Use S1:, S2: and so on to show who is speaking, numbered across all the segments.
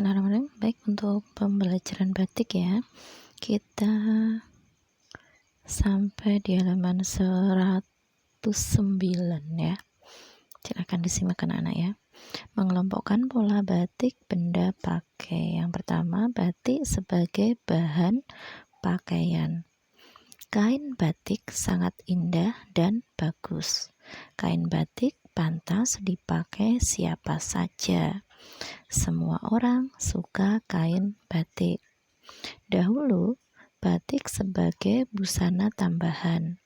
S1: Bismillahirrahmanirrahim. Baik, untuk pembelajaran batik ya, kita sampai di halaman 109 ya. Silakan disimak anak-anak ya. Mengelompokkan pola batik benda pakai. Yang pertama, batik sebagai bahan pakaian. Kain batik sangat indah dan bagus. Kain batik pantas dipakai siapa saja. Semua orang suka kain batik. Dahulu, batik sebagai busana tambahan.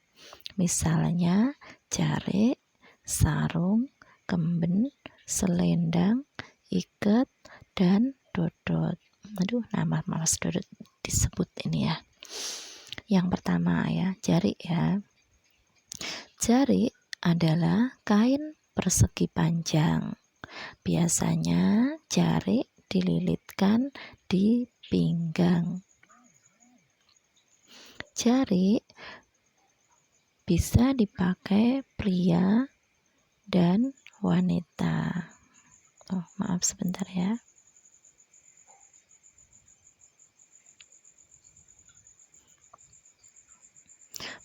S1: Misalnya jarik, sarung, kemben, selendang, iket, dan dodot. Aduh, nama malas dodot disebut ini ya. Yang pertama ya, jarik ya. Jarik adalah kain persegi panjang. Biasanya jarik dililitkan di pinggang. Jarik bisa dipakai pria dan wanita. Maaf sebentar ya.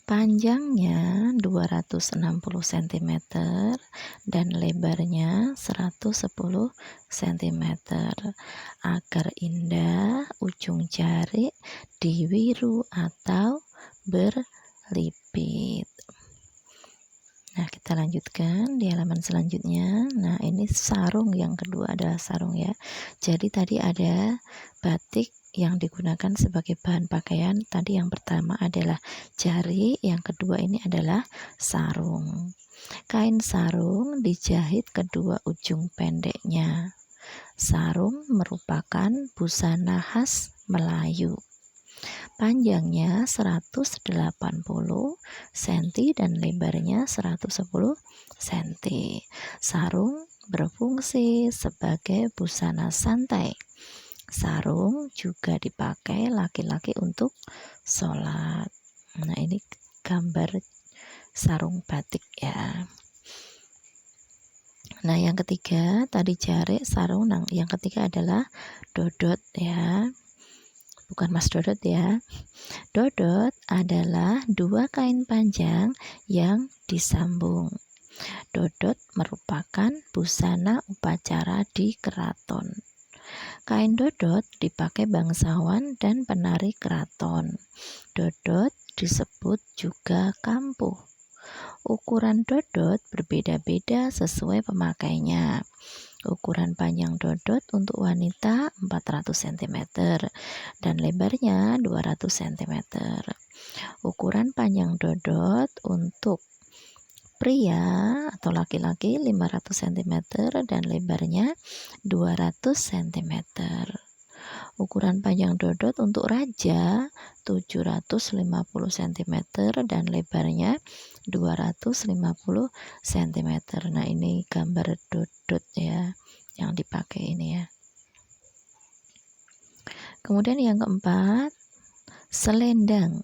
S1: Panjangnya 260 cm dan lebarnya 110 cm. Agar indah, ujung jarik diwiru atau berlipit. Nah, kita lanjutkan di halaman selanjutnya. Nah, ini sarung, yang kedua adalah sarung ya. Jadi tadi ada batik yang digunakan sebagai bahan pakaian. Tadi yang pertama adalah jarik, yang kedua ini adalah sarung. Kain sarung dijahit kedua ujung pendeknya. Sarung merupakan busana khas Melayu. Panjangnya 180 cm dan lebarnya 110 cm. Sarung berfungsi sebagai busana santai. Sarung juga dipakai laki-laki untuk sholat. Nah, ini gambar sarung batik ya. Nah, yang ketiga tadi jarik, sarung. Nah, yang ketiga adalah dodot ya. Bukan Mas Dodot ya. Dodot adalah dua kain panjang yang disambung. Dodot merupakan busana upacara di keraton. Kain dodot dipakai bangsawan dan penari keraton. Dodot disebut juga kampuh. Ukuran dodot berbeda-beda sesuai pemakainya. Ukuran panjang dodot untuk wanita 400 cm dan lebarnya 200 cm. Ukuran panjang dodot untuk pria atau laki-laki 500 cm dan lebarnya 200 cm. Ukuran panjang dodot untuk raja 750 cm dan lebarnya 250 cm. Nah, ini gambar dodot ya yang dipakai ini ya. Kemudian yang keempat, selendang.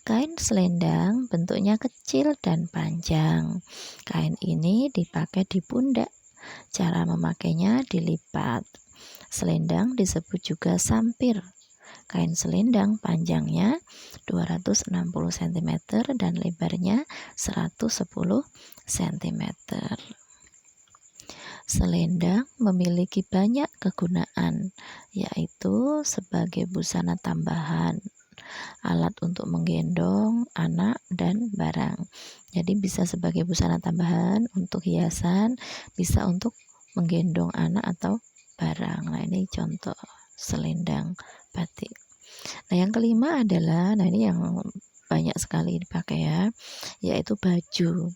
S1: Kain selendang bentuknya kecil dan panjang. Kain ini dipakai di pundak. Cara memakainya dilipat. Selendang disebut juga sampir. Kain selendang panjangnya 260 cm dan lebarnya 110 cm. Selendang memiliki banyak kegunaan, yaitu sebagai busana tambahan, alat untuk menggendong anak dan barang. Jadi bisa sebagai busana tambahan untuk hiasan, bisa untuk menggendong anak atau barang. Nah, ini contoh selendang batik. Nah, yang kelima adalah, nah ini yang banyak sekali dipakai ya, yaitu baju.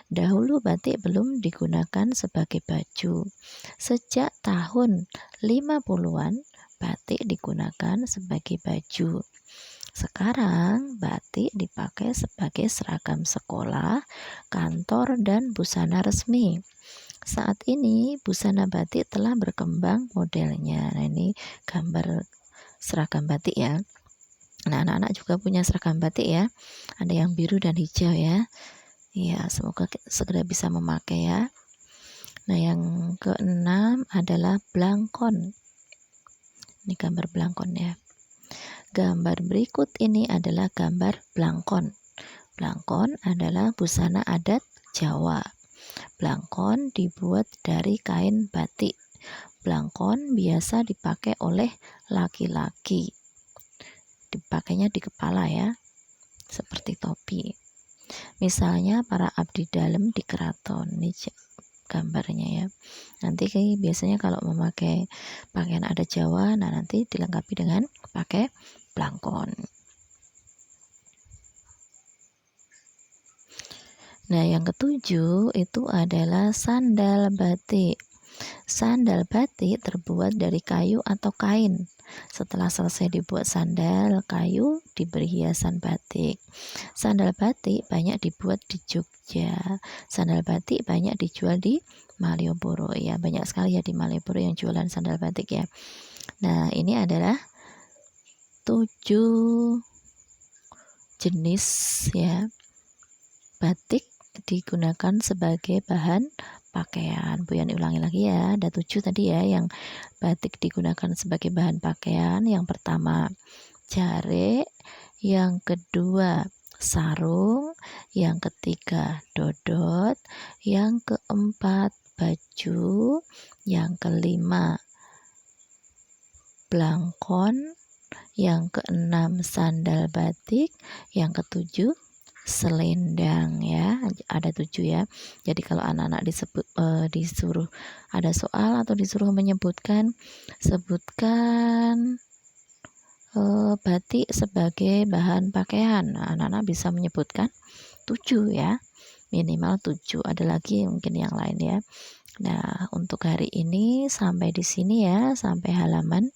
S1: Dahulu batik belum digunakan sebagai baju. Sejak tahun 50-an, batik digunakan sebagai baju. Sekarang batik dipakai sebagai seragam sekolah, kantor, dan busana resmi. Saat ini busana batik telah berkembang modelnya. Nah, ini gambar seragam batik ya. Nah, anak-anak juga punya seragam batik ya. Ada yang biru dan hijau ya. Ya, semoga segera bisa memakai ya. Nah, yang keenam adalah blangkon. Ini gambar blangkon ya. Gambar berikut ini adalah gambar blangkon. Blangkon adalah busana adat Jawa. Blangkon dibuat dari kain batik. Blangkon biasa dipakai oleh laki-laki. Dipakainya di kepala ya, seperti topi. Misalnya para abdi dalam di keraton. Ini gambarnya ya. Nanti biasanya kalau memakai pakaian adat Jawa, nah nanti dilengkapi dengan pakai blangkon. Nah, yang ketujuh itu adalah sandal batik. Sandal batik terbuat dari kayu atau kain. Setelah selesai dibuat sandal kayu, diberi hiasan batik. Sandal batik banyak dibuat di Jogja. Sandal batik banyak dijual di Malioboro ya. Banyak sekali ya di Malioboro yang jualan sandal batik ya. Nah, ini adalah 7 jenis ya batik digunakan sebagai bahan pakaian. Bu Yani ulangi lagi ya, ada 7 tadi ya yang batik digunakan sebagai bahan pakaian. Yang pertama jarik, yang kedua sarung, yang ketiga dodot, yang keempat baju, yang kelima blangkon, yang keenam sandal batik, yang ketujuh selendang ya, ada 7 ya. Jadi kalau anak-anak disuruh ada soal atau disuruh menyebutkan, sebutkan batik sebagai bahan pakaian. Nah, anak-anak bisa menyebutkan 7 ya, minimal 7. Ada lagi mungkin yang lain ya. Nah, untuk hari ini sampai di sini ya, sampai halaman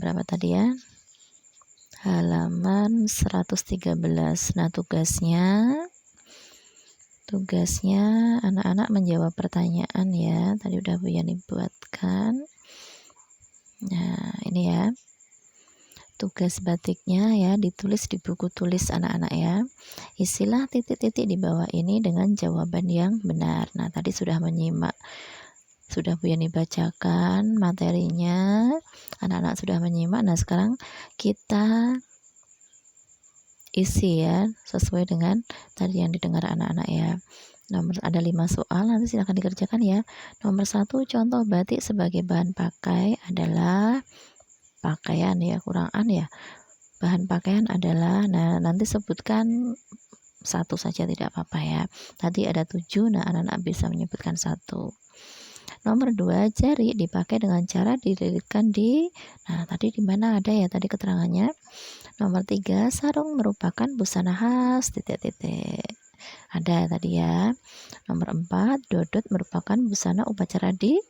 S1: berapa tadi ya? Halaman 113. Nah, tugasnya anak-anak menjawab pertanyaan ya. Tadi udah Bu Yani buatkan. Nah, ini ya. Tugas batiknya ya, ditulis di buku tulis anak-anak ya. Isilah titik-titik di bawah ini dengan jawaban yang benar. Nah, tadi sudah menyimak, sudah Bu Yani bacakan materinya, anak-anak sudah menyimak. Nah, sekarang kita isi ya, sesuai dengan tadi yang didengar anak-anak ya. Ada 5 soal, nanti silakan dikerjakan ya. Nomor 1, contoh batik sebagai bahan pakai adalah pakaian ya, kurang an ya. Bahan pakaian adalah, nah nanti sebutkan 1 saja tidak apa-apa ya. Tadi ada 7, nah anak-anak bisa menyebutkan 1. Nomor 2, jari dipakai dengan cara dililitkan di, nah tadi di mana ada ya tadi keterangannya. Nomor 3, sarung merupakan busana khas titik-titik. Ada tadi ya. Nomor 4, dodot merupakan busana upacara di,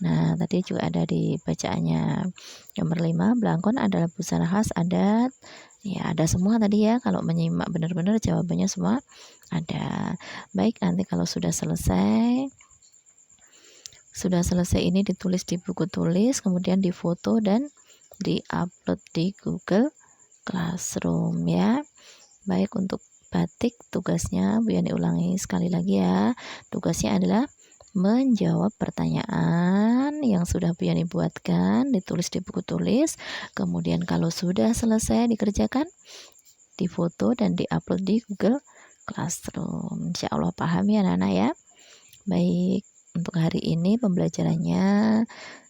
S1: nah tadi juga ada di bacaannya. Nomor 5, blangkon adalah busana khas adat. Ya, ada semua tadi ya. Kalau menyimak benar-benar jawabannya semua ada. Baik, nanti kalau sudah selesai ini ditulis di buku tulis, kemudian difoto dan diupload di Google Classroom ya. Baik, untuk batik tugasnya Bu Yani ulangi sekali lagi ya. Tugasnya adalah menjawab pertanyaan yang sudah Bu Yani buatkan, ditulis di buku tulis. Kemudian kalau sudah selesai dikerjakan, difoto dan diupload di Google Classroom. Insya Allah paham ya anak-anak ya. Baik, untuk hari ini pembelajarannya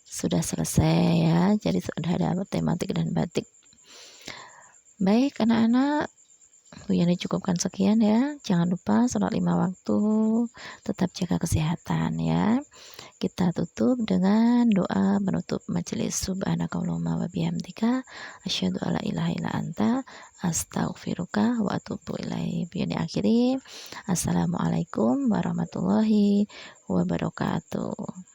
S1: sudah selesai ya. Jadi sudah ada tematik dan batik. Baik anak-anak, Bu Yani cukupkan sekian ya. Jangan lupa sholat 5 waktu, tetap jaga kesehatan ya. Kita tutup dengan doa menutup majelis. Subhanakallahumma wa bihamdika asyhadu alla ilaha illa anta astaghfiruka wa atubu ilaik. Bu Yani akhiri. Assalamualaikum warahmatullahi wabarakatuh.